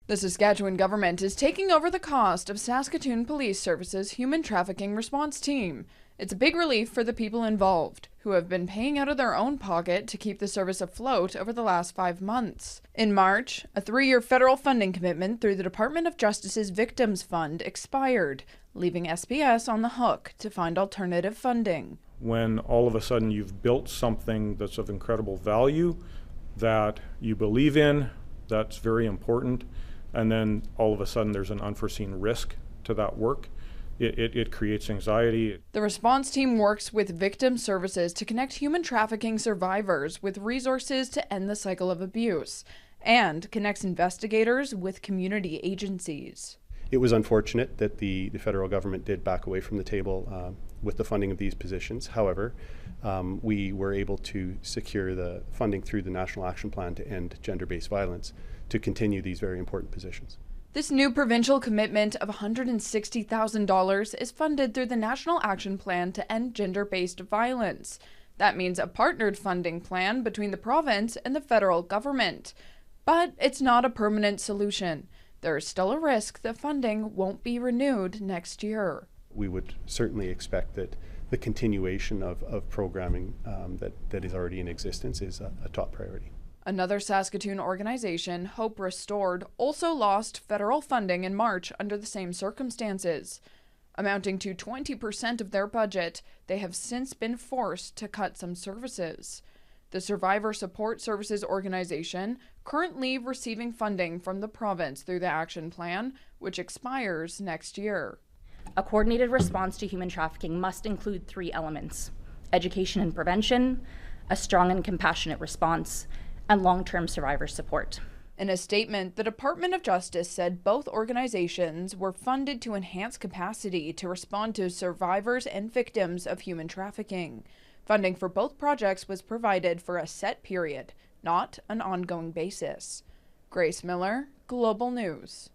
The Saskatchewan government is taking over the cost of Saskatoon Police Service's human trafficking response team. It's a big relief for the people involved, who have been paying out of their own pocket to keep the service afloat over the last 5 months. In March, a 3-year federal funding commitment through the Department of Justice's Victims Fund expired, leaving SPS on the hook to find alternative funding. When all of a sudden you've built something that's of incredible value, that you believe in, that's very important, and then all of a sudden there's an unforeseen risk to that work, it creates anxiety. The response team works with victim services to connect human trafficking survivors with resources to end the cycle of abuse, and connects investigators with community agencies. It was unfortunate that the federal government did back away from the table with the funding of these positions. However, we were able to secure the funding through the National Action Plan to end gender-based violence to continue these very important positions. This new provincial commitment of $160,000 is funded through the National Action Plan to end gender-based violence. That means a partnered funding plan between the province and the federal government. But it's not a permanent solution. There is still a risk that funding won't be renewed next year. We would certainly expect that the continuation of programming that is already in existence is a top priority. Another Saskatoon organization, Hope Restored, also lost federal funding in March under the same circumstances. Amounting to 20% of their budget, they have since been forced to cut some services. The Survivor Support Services organization, currently receiving funding from the province through the Action Plan, which expires next year. A coordinated response to human trafficking must include 3 elements: education and prevention, a strong and compassionate response, and long-term survivor support. In a statement, the Department of Justice said both organizations were funded to enhance capacity to respond to survivors and victims of human trafficking. Funding for both projects was provided for a set period, not an ongoing basis. Grace Miller, Global News.